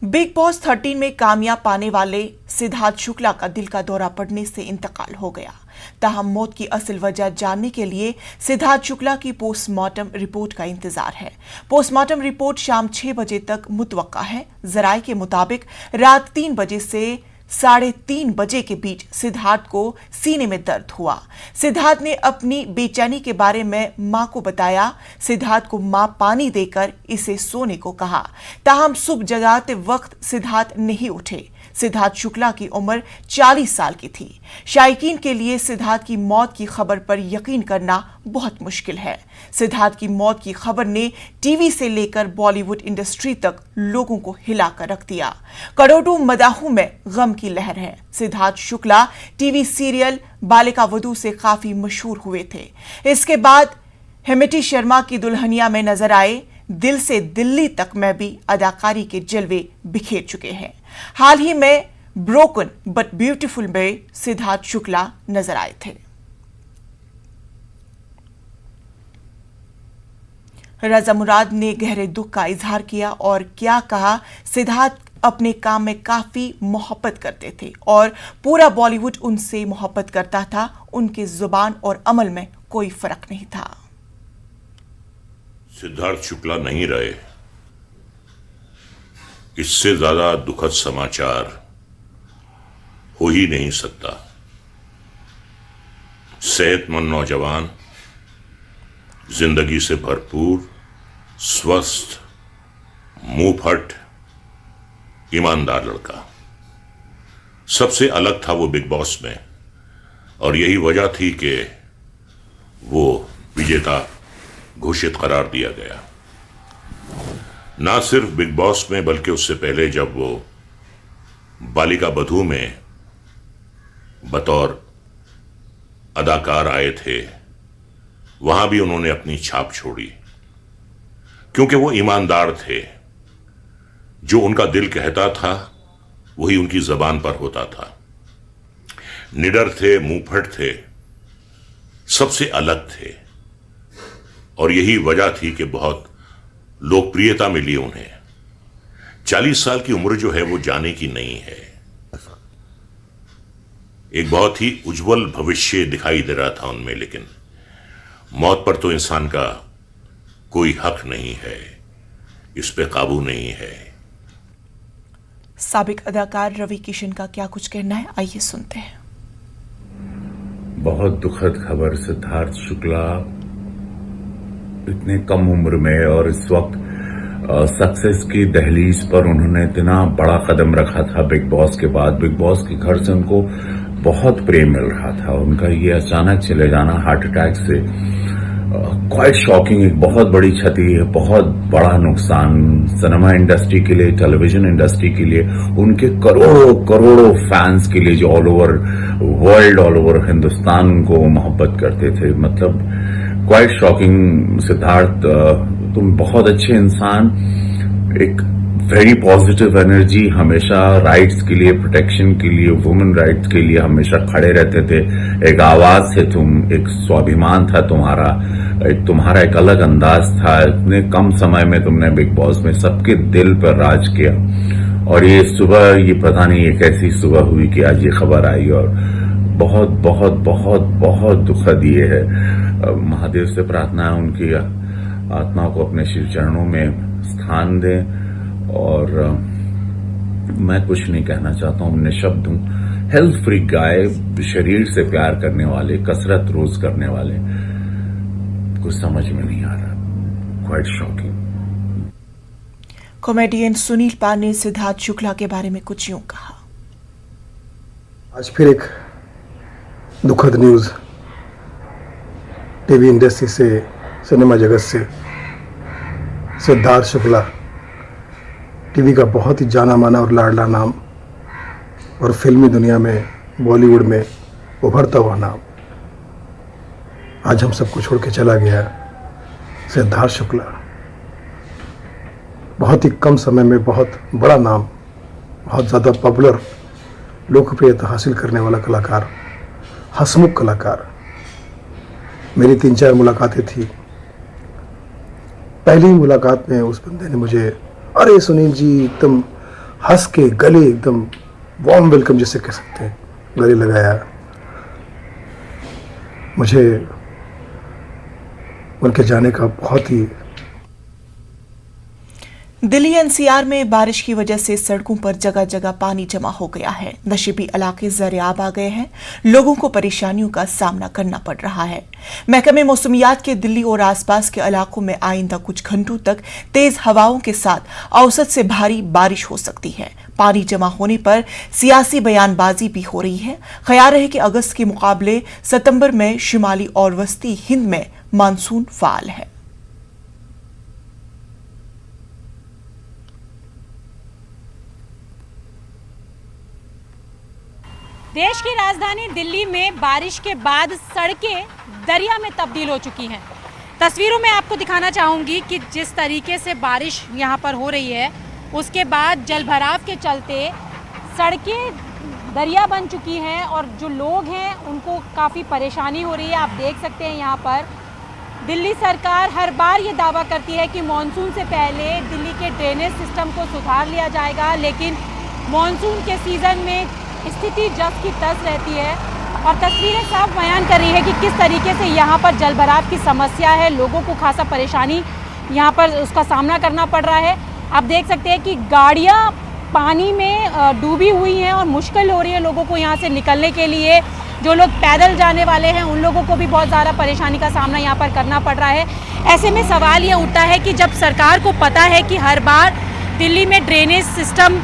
Big boss 13 में कामयाब पाने वाले सिद्धार्थ शुक्ला का दिल का दौरा पड़ने से इंतकाल हो गया। ताहम मौत की असल वजह जानने के लिए सिद्धार्थ शुक्ला की पोस्टमार्टम रिपोर्ट का इंतजार है। पोस्टमार्टम रिपोर्ट शाम 6 बजे तक मुतवक्का है। जराये के मुताबिक रात 3 बजे से 3:30 बजे के बीच सिद्धार्थ को सीने में दर्द हुआ। सिद्धार्थ ने अपनी बेचैनी के बारे में मां को बताया। सिद्धार्थ को मां पानी देकर इसे सोने को कहा। ताहम सुबह जगाते वक्त सिद्धार्थ नहीं उठे। सिद्धार्थ शुक्ला की उम्र 40 साल की थी। शायकीन के लिए सिद्धार्थ की मौत की खबर पर यकीन करना बहुत मुश्किल है। सिद्धार्थ की मौत की खबर ने टीवी से लेकर बॉलीवुड इंडस्ट्री तक लोगों को हिलाकर रख दिया। करोड़ों मदाहों में गम की लहर है। सिद्धार्थ शुक्ला टीवी सीरियल बालिका वधू से काफी मशहूर हुए थे। इसके बाद हेमेटी शर्मा की दुल्हनिया में नजर आए। दिल से दिल्ली तक में भी अदाकारी के जलवे बिखेर चुके हैं। हाल ही में ब्रोकन बट ब्यूटीफुल में सिद्धार्थ शुक्ला नजर आए थे। रजा मुराद ने गहरे दुख का इजहार किया और क्या कहा। सिद्धार्थ अपने काम में काफी मोहब्बत करते थे और पूरा बॉलीवुड उनसे मोहब्बत करता था। उनके जुबान और अमल में कोई फर्क नहीं था। सिद्धार्थ शुक्ला नहीं रहे, इससे ज्यादा दुखद समाचार हो ही नहीं सकता। सेहतमंद नौजवान, जिंदगी से भरपूर, स्वस्थ, मुंहफट, ईमानदार लड़का। सबसे अलग था वो बिग बॉस में और यही वजह थी कि वो विजेता घोषित करार दिया गया। ना सिर्फ बिग बॉस में बल्कि उससे पहले जब वो बालिका वधू में बतौर अदाकार आए थे, वहां भी उन्होंने अपनी छाप छोड़ी क्योंकि वो ईमानदार थे। जो उनका दिल कहता था वही उनकी जबान पर होता था। निडर थे, मुंहफट थे, सबसे अलग थे और यही वजह थी कि बहुत लोकप्रियता मिली उन्हें। 40 साल की उम्र जो है वो जाने की नहीं है। एक बहुत ही उज्जवल भविष्य दिखाई दे रहा था उनमें, लेकिन मौत पर तो इंसान का कोई हक नहीं है, इस पे काबू नहीं है। साबिक अदाकार रवि किशन का क्या कुछ कहना है, आइए सुनते हैं। बहुत दुखद खबर। सिद्धार्थ शुक्ला इतने कम उम्र में और इस वक्त सक्सेस की दहलीज पर उन्होंने इतना बड़ा कदम रखा था। बिग बॉस के बाद बिग बॉस के घर से उनको बहुत प्रेम मिल रहा था। उनका ये अचानक चले जाना हार्ट अटैक से क्वाइट शॉकिंग, एक बहुत बड़ी क्षति है, बहुत बड़ा नुकसान सिनेमा इंडस्ट्री के लिए, टेलीविजन इंडस्ट्री के लिए, उनके करोड़ों करोड़ों फैंस के लिए जो all over world, all over Hindustan को मोहब्बत करते थे। मतलब क्वाइट शॉकिंग। सिद्धार्थ, तुम बहुत अच्छे इंसान, एक वेरी पॉजिटिव एनर्जी, हमेशा राइट्स के लिए, प्रोटेक्शन के लिए, वुमेन राइट्स के लिए हमेशा खड़े रहते थे। एक आवाज थे तुम, एक स्वाभिमान था तुम्हारा, तुम्हारा एक अलग अंदाज था। इतने कम समय में तुमने बिग बॉस में सबके दिल पर राज किया। और ये सुबह, ये पता नहीं ये कैसी सुबह हुई कि आज ये खबर आई और बहुत बहुत बहुत बहुत दुखद ये है। महादेव से प्रार्थना है उनकी आत्मा को अपने शिव चरणों में स्थान दें। और मैं कुछ नहीं कहना चाहता हूं, निशब्द हूं। हेल्थ फ्रीक गाय, शरीर से प्यार करने वाले, कसरत रोज करने वाले, कुछ समझ में नहीं आ रहा। Quite shocking. कॉमेडियन सुनील पाल ने सिद्धार्थ शुक्ला के बारे में कुछ यूं कहा। आज फिर एक दुखद न्यूज टीवी इंडस्ट्री से, सिनेमा जगत से। सिद्धार्थ शुक्ला टीवी का बहुत ही जाना माना और लाडला नाम और फिल्मी दुनिया में, बॉलीवुड में उभरता हुआ नाम आज हम सबको छोड़ के चला गया। सिद्धार्थ शुक्ला बहुत ही कम समय में बहुत बड़ा नाम, बहुत ज़्यादा पॉपुलर, लोकप्रियता हासिल करने वाला कलाकार, हंसमुख कलाकार। मेरी 3-4 मुलाकातें थी। पहली मुलाकात में उस बंदे ने मुझे, अरे सुनील जी एकदम हंस के गले एकदम वार्म वेलकम जिसे कह सकते हैं गले लगाया। मुझे उनके जाने का बहुत ही। दिल्ली एनसीआर में बारिश की वजह से सड़कों पर जगह जगह पानी जमा हो गया है। नशीबी इलाके ज़र-ए-आब आ गए हैं। लोगों को परेशानियों का सामना करना पड़ रहा है। महकमे मौसमियात के दिल्ली और आसपास के इलाकों में आइंदा कुछ घंटों तक तेज हवाओं के साथ औसत से भारी बारिश हो सकती है। पानी जमा होने पर सियासी बयानबाजी भी हो रही है। ख्याल है कि अगस्त के मुकाबले सितंबर में शिमाली और वस्ती हिंद में मानसून फाल है। देश की राजधानी दिल्ली में बारिश के बाद सड़कें दरिया में तब्दील हो चुकी हैं। तस्वीरों में आपको दिखाना चाहूँगी कि जिस तरीके से बारिश यहाँ पर हो रही है, उसके बाद जलभराव के चलते सड़कें दरिया बन चुकी हैं और जो लोग हैं उनको काफ़ी परेशानी हो रही है। आप देख सकते हैं यहाँ पर दिल्ली सरकार हर बार ये दावा करती है कि मानसून से पहले दिल्ली के ड्रेनेज सिस्टम को सुधार लिया जाएगा, लेकिन मानसून के सीज़न में स्थिति जस की तस रहती है और तस्वीरें साफ बयान कर रही है कि किस तरीके से यहाँ पर जलभराव की समस्या है। लोगों को खासा परेशानी यहाँ पर उसका सामना करना पड़ रहा है। आप देख सकते हैं कि गाड़ियाँ पानी में डूबी हुई हैं और मुश्किल हो रही है लोगों को यहाँ से निकलने के लिए। जो लोग पैदल जाने वाले हैं उन लोगों को भी बहुत ज़्यादा परेशानी का सामना यहाँ पर करना पड़ रहा है। ऐसे में सवाल ये उठता है कि जब सरकार को पता है कि हर बार दिल्ली में ड्रेनेज सिस्टम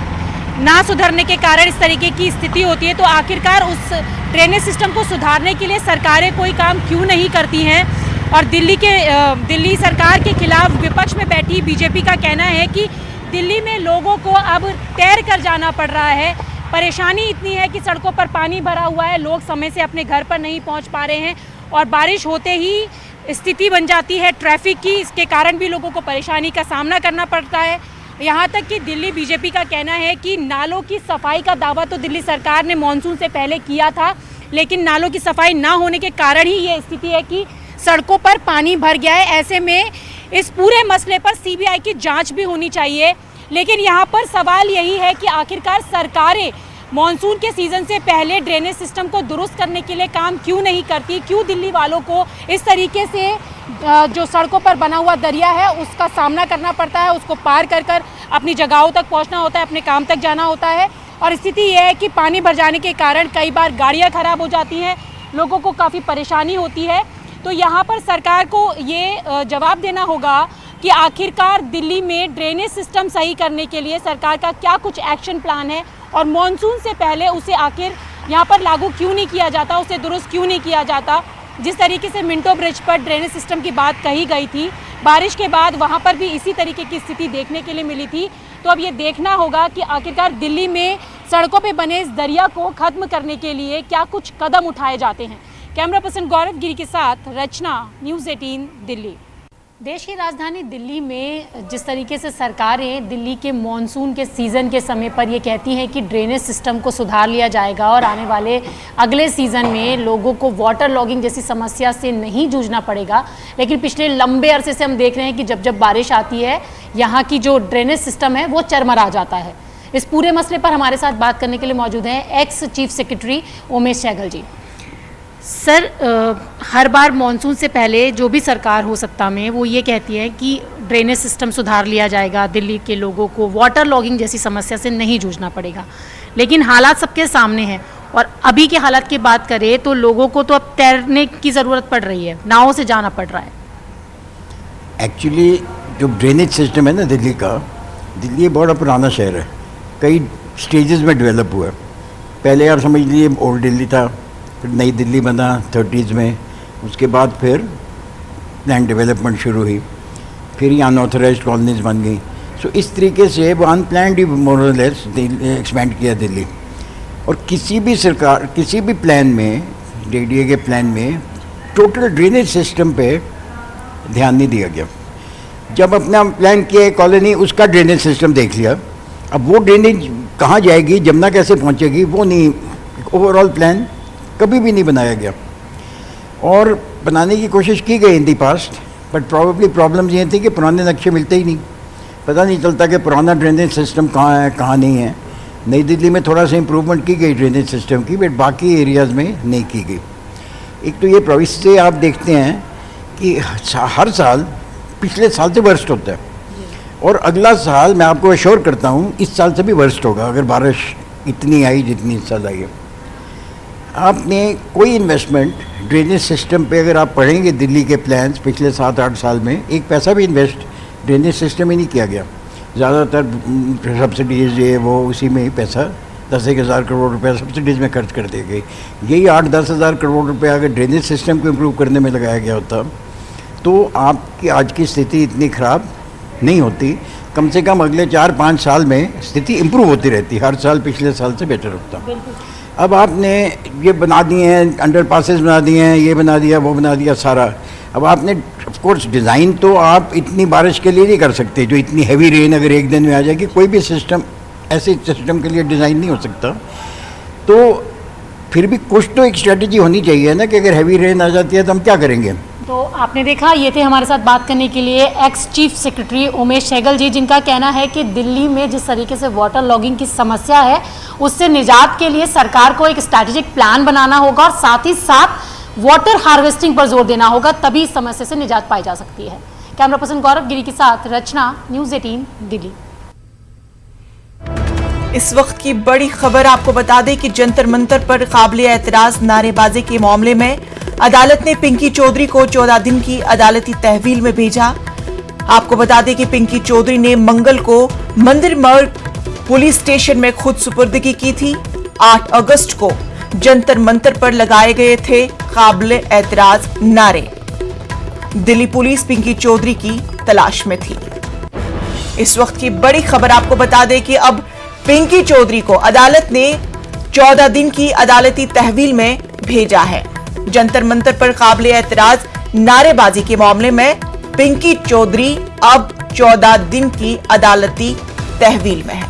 ना सुधरने के कारण इस तरीके की स्थिति होती है, तो आखिरकार उस ड्रेनेज सिस्टम को सुधारने के लिए सरकारें कोई काम क्यों नहीं करती हैं। और दिल्ली सरकार के खिलाफ विपक्ष में बैठी बीजेपी का कहना है कि दिल्ली में लोगों को अब तैर कर जाना पड़ रहा है। परेशानी इतनी है कि सड़कों पर पानी भरा हुआ है, लोग समय से अपने घर पर नहीं पहुंच पा रहे हैं और बारिश होते ही स्थिति बन जाती है ट्रैफिक की। इसके कारण भी लोगों को परेशानी का सामना करना पड़ता है। यहाँ तक कि दिल्ली बीजेपी का कहना है कि नालों की सफाई का दावा तो दिल्ली सरकार ने मानसून से पहले किया था, लेकिन नालों की सफाई ना होने के कारण ही ये स्थिति है कि सड़कों पर पानी भर गया है। ऐसे में इस पूरे मसले पर सीबीआई की जांच भी होनी चाहिए। लेकिन यहाँ पर सवाल यही है कि आखिरकार सरकारें मानसून के सीज़न से पहले ड्रेनेज सिस्टम को दुरुस्त करने के लिए काम क्यों नहीं करती। क्यों दिल्ली वालों को इस तरीके से जो सड़कों पर बना हुआ दरिया है उसका सामना करना पड़ता है, उसको पार कर कर अपनी जगहों तक पहुंचना होता है, अपने काम तक जाना होता है। और स्थिति यह है कि पानी भर जाने के कारण कई बार गाड़ियां खराब हो जाती हैं, लोगों को काफ़ी परेशानी होती है। तो यहाँ पर सरकार को ये जवाब देना होगा कि आखिरकार दिल्ली में ड्रेनेज सिस्टम सही करने के लिए सरकार का क्या कुछ एक्शन प्लान है और मानसून से पहले उसे आखिर यहाँ पर लागू क्यों नहीं किया जाता, उसे दुरुस्त क्यों नहीं किया जाता। जिस तरीके से मिंटो ब्रिज पर ड्रेनेज सिस्टम की बात कही गई थी, बारिश के बाद वहाँ पर भी इसी तरीके की स्थिति देखने के लिए मिली थी। तो अब ये देखना होगा कि आखिरकार दिल्ली में सड़कों पे बने इस दरिया को ख़त्म करने के लिए क्या कुछ कदम उठाए जाते हैं। कैमरा पर्सन गौरव गिरी के साथ रचना, न्यूज़ 18 दिल्ली। देश की राजधानी दिल्ली में जिस तरीके से सरकारें दिल्ली के मॉनसून के सीज़न के समय पर ये कहती हैं कि ड्रेनेज सिस्टम को सुधार लिया जाएगा और आने वाले अगले सीज़न में लोगों को वाटर लॉगिंग जैसी समस्या से नहीं जूझना पड़ेगा, लेकिन पिछले लंबे अरसे से हम देख रहे हैं कि जब जब बारिश आती है यहाँ की जो ड्रेनेज सिस्टम है वो चरमरा जाता है। इस पूरे मसले पर हमारे साथ बात करने के लिए मौजूद हैं ex chief secretary Umesh Sehgal ji. Sir, हर बार मानसून से पहले जो भी सरकार हो सत्ता में वो ये कहती है कि ड्रेनेज सिस्टम सुधार लिया जाएगा, दिल्ली के लोगों को वाटर लॉगिंग जैसी समस्या से नहीं जूझना पड़ेगा, लेकिन हालात सबके सामने हैं। और अभी के हालात की बात करें तो लोगों को तो अब तैरने की ज़रूरत पड़ रही है, नावों से जाना पड़ रहा है। एक्चुअली जो ड्रेनेज सिस्टम है ना दिल्ली का, दिल्ली बहुत पुराना शहर है, कई स्टेजेस में डेवलप हुआ है। पहले आप समझ लीजिए ओल्ड दिल्ली था, फिर नई दिल्ली बना 30s में, उसके बाद फिर लैंड डेवलपमेंट शुरू हुई, फिर ये अनऑथराइज्ड कॉलोनीज बन गई। सो इस तरीके से वो अनप्लान्ड ही मोर और लेस एक्सपेंड किया दिल्ली। और किसी भी सरकार किसी भी प्लान में, DDA के प्लान में टोटल ड्रेनेज सिस्टम पे ध्यान नहीं दिया गया। जब अपना प्लान किया कॉलोनी, उसका ड्रेनेज सिस्टम देख लिया, अब वो ड्रेनेज कहाँ जाएगी, जमुना कैसे पहुँचेगी, वो नहीं, ओवरऑल प्लान कभी भी नहीं बनाया गया। और बनाने की कोशिश की गई इन दी पास्ट, बट प्रॉब्लम ये थी कि पुराने नक्शे मिलते ही नहीं। पता नहीं चलता कि पुराना ड्रेनेज सिस्टम कहाँ है कहाँ नहीं है। नई दिल्ली में थोड़ा सा इम्प्रूवमेंट की गई ड्रेनेज सिस्टम की, बट बाकी एरियाज़ में नहीं की गई। एक तो ये प्रोविंस से आप देखते हैं कि हर साल पिछले साल से वर्स्ट होता है, और अगला साल मैं आपको एश्योर करता हूँ इस साल से भी वर्स्ट होगा अगर बारिश इतनी आई जितनी इस साल आई है। आपने कोई इन्वेस्टमेंट ड्रेनेज सिस्टम पे अगर आप पढ़ेंगे दिल्ली के प्लान्स पिछले 7-8 साल में, एक पैसा भी इन्वेस्ट ड्रेनेज सिस्टम ही नहीं किया गया। ज़्यादातर सब्सिडीज़ ये वो उसी में ही पैसा 10-1 हज़ार करोड़ रुपया सब्सिडीज़ में खर्च कर दी गई। यही 8-10 हज़ार करोड़ रुपया अगर ड्रेनेज सिस्टम को इम्प्रूव करने में लगाया गया होता तो आपकी आज की स्थिति इतनी ख़राब नहीं होती। कम से कम अगले 4-5 साल में स्थिति इम्प्रूव होती रहती, हर साल पिछले साल से बेटर होता। अब आपने ये बना दिए हैं, अंडर पासेस बना दिए हैं, ये बना दिया वो बना दिया सारा। अब आपने ऑफ कोर्स डिज़ाइन तो आप इतनी बारिश के लिए नहीं कर सकते, जो इतनी हैवी रेन अगर एक दिन में आ जाएगी, कोई भी सिस्टम ऐसे सिस्टम के लिए डिज़ाइन नहीं हो सकता। तो फिर भी कुछ तो एक स्ट्रेटजी होनी चाहिए ना कि अगर हैवी रेन आ जाती है तो हम क्या करेंगे। तो आपने देखा, ये थे हमारे साथ बात करने के लिए ex chief secretary Umesh Sehgal ji, जिनका कहना है कि दिल्ली में जिस तरीके से वाटर लॉगिंग की समस्या है उससे निजात के लिए सरकार को एक स्ट्रैटेजिक प्लान बनाना होगा और साथ ही साथ वाटर हार्वेस्टिंग पर जोर देना होगा, तभी इस समस्या से निजात पाई जा सकती है। कैमरा पर्सन गौरव गिरी के साथ रचना, न्यूज़ 18 दिल्ली। इस वक्त की बड़ी खबर आपको बता दें कि जंतर मंतर पर काबिल एतराज नारेबाजी के मामले में अदालत ने पिंकी चौधरी को 14 दिन की अदालती तहवील में भेजा। आपको बता दें कि पिंकी चौधरी ने मंगल को मंदिर मार्ग पुलिस स्टेशन में खुद सुपुर्दगी की थी। 8 अगस्त को जंतर मंतर पर लगाए गए थे काबिल एतराज नारे। दिल्ली पुलिस पिंकी चौधरी की तलाश में थी। इस वक्त की बड़ी खबर आपको बता दें कि अब पिंकी चौधरी को अदालत ने 14 दिन की अदालती तहवील में भेजा है। जंतर मंतर पर काबिल एतराज नारेबाजी के मामले में पिंकी चौधरी अब 14 दिन की अदालती तहवील में है।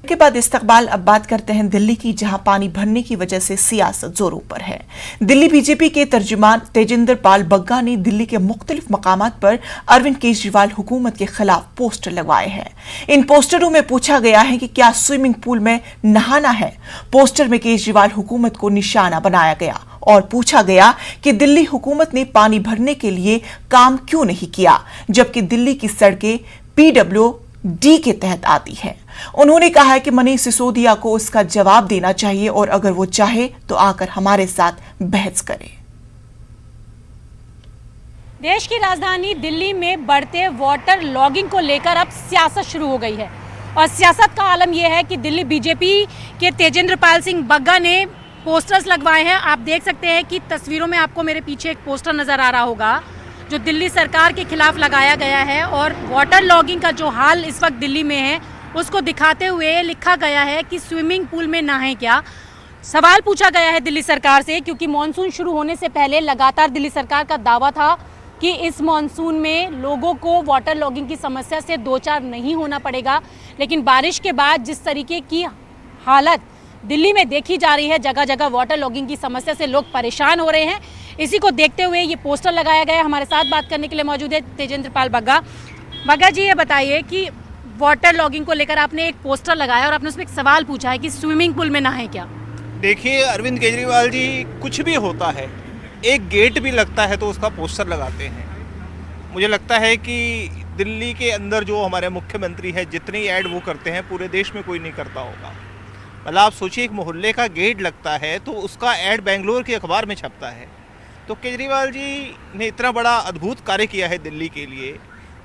के बाद इस्तकबाल अब बात करते हैं दिल्ली की, जहां पानी भरने की वजह से सियासत जोरों पर है। दिल्ली बीजेपी के तर्जुमान तेजिंदर पाल बग्गा ने दिल्ली के मुख्तलिफ मकामात पर अरविंद केजरीवाल हुकूमत के खिलाफ पोस्टर लगवाए हैं। इन पोस्टरों में पूछा गया है कि क्या स्विमिंग पूल में नहाना है। पोस्टर में केजरीवाल हुकूमत को निशाना बनाया गया और पूछा गया कि दिल्ली हुकूमत ने पानी भरने के लिए काम क्यों नहीं किया, जबकि दिल्ली की सड़कें PWD के तहत आती है। उन्होंने कहा है कि मनीष सिसोदिया को उसका जवाब देना चाहिए और अगर वो चाहे तो आकर हमारे साथ बहस करे। देश की राजधानी दिल्ली में बढ़ते वाटर लॉगिंग को लेकर अब सियासत शुरू हो गई है और सियासत का आलम यह है कि दिल्ली बीजेपी के तेजिंदर पाल सिंह बग्गा ने पोस्टर्स लगवाए हैं। आप देख सकते हैं कि तस्वीरों में आपको मेरे पीछे एक पोस्टर नजर आ रहा होगा जो दिल्ली सरकार के खिलाफ लगाया गया है और वाटर लॉगिंग का जो हाल इस वक्त दिल्ली में है उसको दिखाते हुए लिखा गया है कि स्विमिंग पूल में नहाएं क्या। सवाल पूछा गया है दिल्ली सरकार से, क्योंकि मॉनसून शुरू होने से पहले लगातार दिल्ली सरकार का दावा था कि इस मॉनसून में लोगों को वाटर लॉगिंग की समस्या से दो चार नहीं होना पड़ेगा, लेकिन बारिश के बाद जिस तरीके की हालत दिल्ली में देखी जा रही है, जगह जगह वाटर लॉगिंग की समस्या से लोग परेशान हो रहे हैं। इसी को देखते हुए ये पोस्टर लगाया गया है। हमारे साथ बात करने के लिए मौजूद है तेजिंदर पाल बग्गा। बग्गा जी, ये बताइए कि वाटर लॉगिंग को लेकर आपने एक पोस्टर लगाया और आपने उसमें एक सवाल पूछा है कि स्विमिंग पूल में नहाएं क्या। देखिए अरविंद केजरीवाल जी, कुछ भी होता है, एक गेट भी लगता है तो उसका पोस्टर लगाते हैं। मुझे लगता है कि दिल्ली के अंदर जो हमारे मुख्यमंत्री हैं, जितनी ऐड वो करते हैं पूरे देश में कोई नहीं करता होगा। मतलब आप सोचिए, एक मोहल्ले का गेट लगता है तो उसका ऐड बेंगलोर के अखबार में छपता है। तो केजरीवाल जी ने इतना बड़ा अद्भुत कार्य किया है दिल्ली के लिए।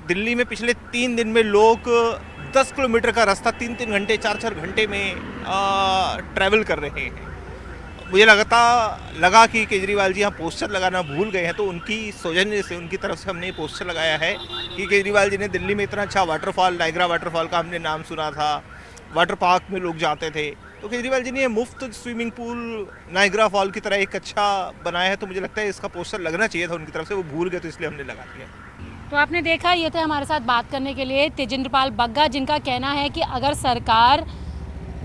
दिल्ली में पिछले 3 दिन में लोग 10 किलोमीटर का रास्ता 3-3 घंटे 4-4 घंटे में ट्रैवल कर रहे हैं। मुझे लगा कि केजरीवाल जी यहाँ पोस्टर लगाना भूल गए हैं, तो उनकी सौजन्य से, उनकी तरफ से हमने ये पोस्टर लगाया है कि केजरीवाल जी ने दिल्ली में इतना अच्छा वाटरफॉल, नायग्रा वाटरफॉल का हमने नाम सुना था, वाटर पार्क में लोग जाते थे, तो केजरीवाल जी ने मुफ्त स्विमिंग पूल नायग्रा फॉल की तरह एक अच्छा बनाया है। तो मुझे लगता है इसका पोस्टर लगना चाहिए था उनकी तरफ से, वो भूल गए तो इसलिए हमने लगा दिया। तो आपने देखा, ये थे हमारे साथ बात करने के लिए तेजिंदर पाल बग्गा, जिनका कहना है कि अगर सरकार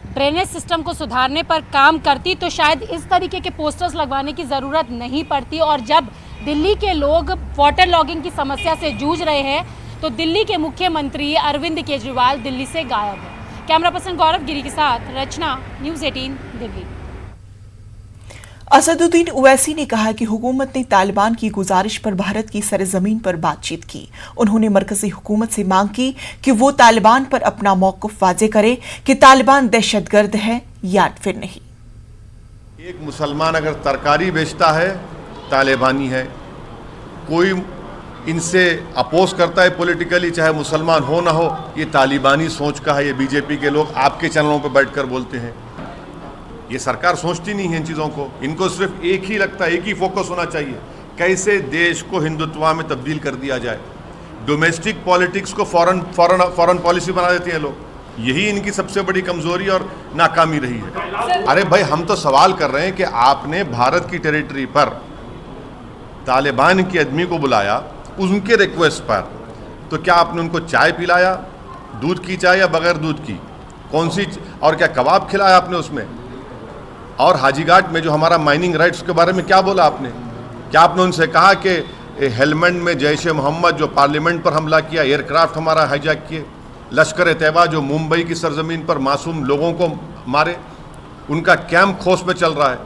ड्रेनेज सिस्टम को सुधारने पर काम करती तो शायद इस तरीके के पोस्टर्स लगवाने की ज़रूरत नहीं पड़ती और जब दिल्ली के लोग वाटर लॉगिंग की समस्या से जूझ रहे हैं, तो दिल्ली के मुख्यमंत्री अरविंद केजरीवाल दिल्ली से गायब है। कैमरा पर्सन गौरव गिरी के साथ रचना, न्यूज़ 18 दिल्ली। असदुद्दीन ओवैसी ने कहा कि हुकूमत ने तालिबान की गुजारिश पर भारत की सरजमीन पर बातचीत की। उन्होंने मरकजी हुकूमत से मांग की कि वो तालिबान पर अपना मौक़िफ़ वाज़े करे कि तालिबान दहशतगर्द है या फिर नहीं। एक मुसलमान अगर तरकारी बेचता है तालिबानी है, कोई इनसे अपोज करता है पॉलिटिकली, चाहे मुसलमान हो ना हो, ये तालिबानी सोच का है। ये बीजेपी के लोग आपके चैनलों पर बैठकर बोलते हैं। ये सरकार सोचती नहीं है इन चीज़ों को। इनको सिर्फ एक ही लगता है, एक ही फोकस होना चाहिए, कैसे देश को हिंदुत्व में तब्दील कर दिया जाए। डोमेस्टिक पॉलिटिक्स को फॉरेन पॉलिसी बना देते हैं लोग। यही इनकी सबसे बड़ी कमजोरी और नाकामी रही है। अरे भाई, हम तो सवाल कर रहे हैं कि आपने भारत की टेरिटरी पर तालिबान के आदमी को बुलाया उनके रिक्वेस्ट पर, तो क्या आपने उनको चाय पिलाया, दूध की चाय या बगैर दूध की, कौन सी, और क्या कबाब खिलाया आपने उसमें? और हाजीघाट में जो हमारा माइनिंग राइट्स के बारे में क्या बोला आपने? क्या आपने उनसे कहा कि हेलमंड में जैश ए मोहम्मद जो पार्लियामेंट पर हमला किया, एयरक्राफ्ट हमारा हाईजैक किए, लश्कर तैयबा जो मुंबई की सरजमीन पर मासूम लोगों को मारे, उनका कैंप खोस में चल रहा है,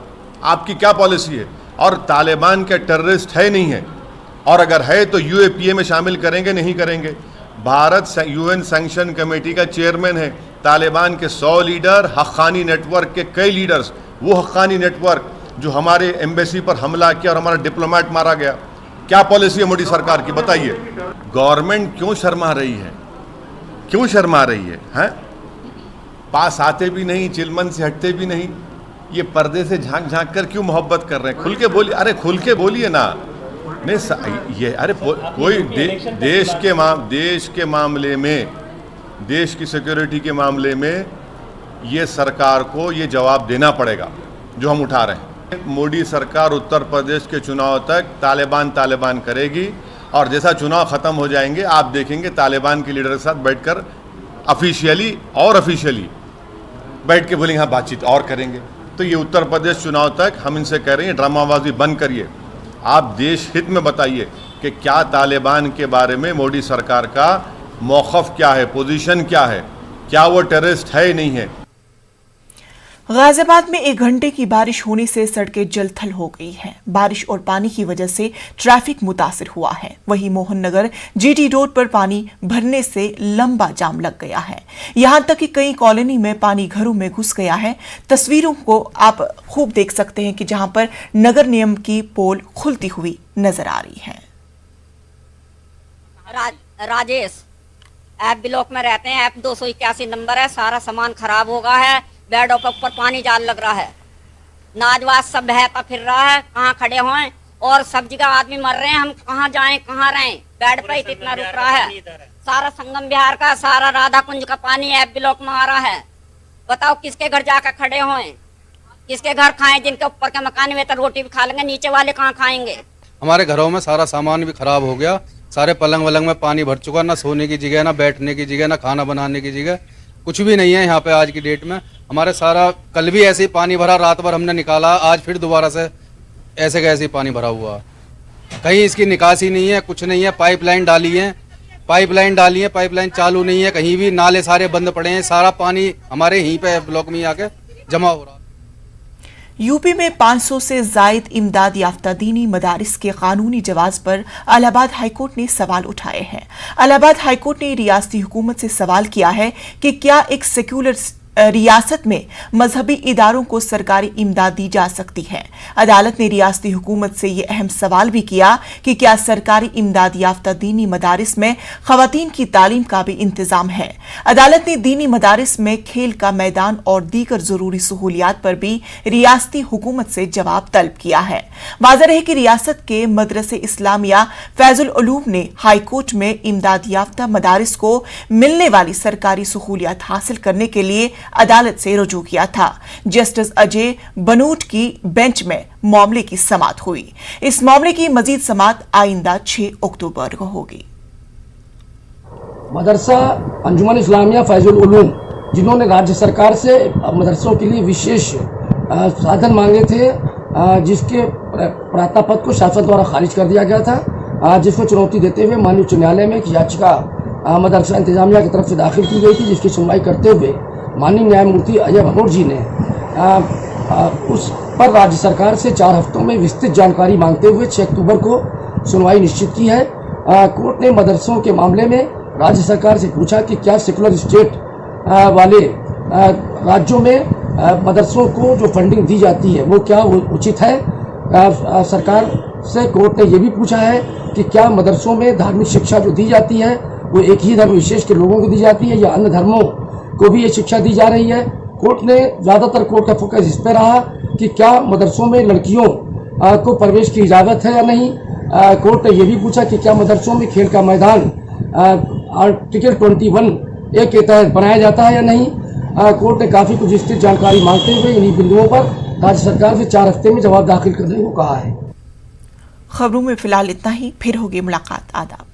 आपकी क्या पॉलिसी है? और तालिबान के टेररिस्ट है नहीं है, और अगर है तो यूएपीए में शामिल करेंगे नहीं करेंगे? भारत यूएन सैंक्शन कमेटी का चेयरमैन है। तालिबान के 100 लीडर, हक्कानी नेटवर्क के कई लीडर्स, वो हक्कानी नेटवर्क जो हमारे एम्बेसी पर हमला किया और हमारा डिप्लोमेट मारा गया, क्या पॉलिसी है मोदी सरकार की? बताइए। गवर्नमेंट क्यों शर्मा रही है? क्यों शर्मा रही है? हैं? पास आते भी नहीं, चिलमन से हटते भी नहीं, ये पर्दे से झांक झांक कर क्यों मोहब्बत कर रहे हैं? खुल के बोलिए। अरे खुल के बोलिए ना। नहीं ये, अरे कोई देश के मामले में, देश की सिक्योरिटी के मामले में ये सरकार को ये जवाब देना पड़ेगा जो हम उठा रहे हैं। मोदी सरकार उत्तर प्रदेश के चुनाव तक तालिबान करेगी, और जैसा चुनाव ख़त्म हो जाएंगे आप देखेंगे तालिबान के लीडर के साथ बैठकर ऑफिशियली बैठ के बोलेंगे हाँ बातचीत और करेंगे। तो ये उत्तर प्रदेश चुनाव तक हम इनसे कह रहे हैं ड्रामाबाजी बंद करिए। आप देश हित में बताइए कि क्या तालिबान के बारे में मोदी सरकार का मौक़िफ़ क्या है, पोजीशन क्या है, क्या वो टेररिस्ट है नहीं है। गाजियाबाद में 1 घंटे की बारिश होने से सड़कें जलथल हो गई हैं। बारिश और पानी की वजह से ट्रैफिक मुतासिर हुआ है। वहीं मोहन नगर जीटी रोड पर पानी भरने से लंबा जाम लग गया है। यहां तक कि कई कॉलोनी में पानी घरों में घुस गया है। तस्वीरों को आप खूब देख सकते हैं कि जहां पर नगर निगम की पोल खुलती हुई नजर आ रही है। राजेश ऐप ब्लॉक में रहते हैं, ऐप 281 नंबर है। सारा सामान खराब हो गया है, बेडों के ऊपर पानी जाल लग रहा है, नाजवाज सब बहता फिर रहा है, कहाँ खड़े हों, और सब जगह आदमी मर रहे हैं, हम कहाँ जाएं कहाँ रहें, बेड पे इतना रुक रहा है। सारा संगम बिहार का, सारा राधा कुंज का पानी ऐप ब्लॉक में आ रहा है। बताओ किसके घर जाकर खड़े हों, किसके घर खाएं? जिनके ऊपर के मकान में तो रोटी भी खा लेंगे, नीचे वाले कहाँ खाएंगे? हमारे घरों में सारा सामान भी खराब हो गया, सारे पलंग वलंग में पानी भर चुका, ना सोने की जगह, ना बैठने की जगह, ना खाना बनाने की जगह, कुछ भी नहीं है यहाँ पे आज की डेट में। हमारे सारा कल भी ऐसे ही पानी भरा, रात भर हमने निकाला, आज फिर दोबारा से ऐसे कैसे पानी भरा हुआ। कहीं इसकी निकासी नहीं है, कुछ नहीं है। पाइपलाइन डाली है, पाइपलाइन चालू नहीं है, कहीं भी नाले सारे बंद पड़े हैं, सारा पानी हमारे यहीं पे ब्लॉक में आके जमा हो रहा है। यूपी में 500 से जायद इमदाद याफ्ता दीनी मदारिस के कानूनी जवाज पर इलाहाबाद हाईकोर्ट ने सवाल उठाए हैं। इलाहाबाद हाईकोर्ट ने रियासती हुकूमत से सवाल किया है कि क्या एक सेक्युलर रियासत में मजहबी इदारों को सरकारी इमदाद दी जा सकती है। अदालत ने रियासती हुकूमत से यह अहम सवाल भी किया कि क्या सरकारी इमदाद याफ्ता दीनी मदारिस में खवातीन की तालीम का भी इंतजाम है। अदालत ने दीनी मदारिस में खेल का मैदान और दीगर जरूरी सहूलियात पर भी रियासती हुकूमत से जवाब तलब किया है। वाज़ेह रहे कि रियासत के मदरसे इस्लामिया फैजुल उलूम ने हाईकोर्ट में इमदाद याफ्ता मदारिस को मिलने वाली सरकारी सहूलियात हासिल करने के लिए अदालत से रुजू किया था। जस्टिस अजय बनूट की बेंच में मामले की समाअत हुई। इस मामले की मजीद समाअत आइंदा 6 अक्टूबर को होगी। मदरसा अंजुमन इस्लामिया फैजुल उलूम, जिन्होंने राज्य सरकार से मदरसों के लिए विशेष साधन मांगे थे, जिसके प्रार्थना पत्र को शासन द्वारा खारिज कर दिया गया था, जिसको चुनौती देते हुए माननीय उच्च न्यायालय में एक याचिका मदरसा इंतजामिया की तरफ से दाखिल की गई थी, जिसकी सुनवाई करते हुए माननीय न्यायमूर्ति अजय भगोट जी ने उस पर राज्य सरकार से 4 हफ्तों में विस्तृत जानकारी मांगते हुए 6 अक्टूबर को सुनवाई निश्चित की है। कोर्ट ने मदरसों के मामले में राज्य सरकार से पूछा कि क्या सेकुलर स्टेट वाले राज्यों में मदरसों को जो फंडिंग दी जाती है वो क्या उचित है। सरकार से कोर्ट ने ये भी पूछा है कि क्या मदरसों में धार्मिक शिक्षा जो दी जाती है वो एक ही धर्म विशेष के लोगों को दी जाती है या अन्य धर्मों को भी ये शिक्षा दी जा रही है। कोर्ट ने ज़्यादातर कोर्ट का फोकस इस पर रहा कि क्या मदरसों में लड़कियों को प्रवेश की इजाज़त है या नहीं। कोर्ट ने यह भी पूछा कि क्या मदरसों में खेल का मैदान आर्टिकल 21A के तहत बनाया जाता है या नहीं। कोर्ट ने काफ़ी कुछ विस्तृत जानकारी मांगते हुए इन्हीं बिंदुओं पर राज्य सरकार से 4 हफ्ते में जवाब दाखिल करने को कहा है। खबरों में फिलहाल इतना ही, फिर होगी मुलाकात। आदाब।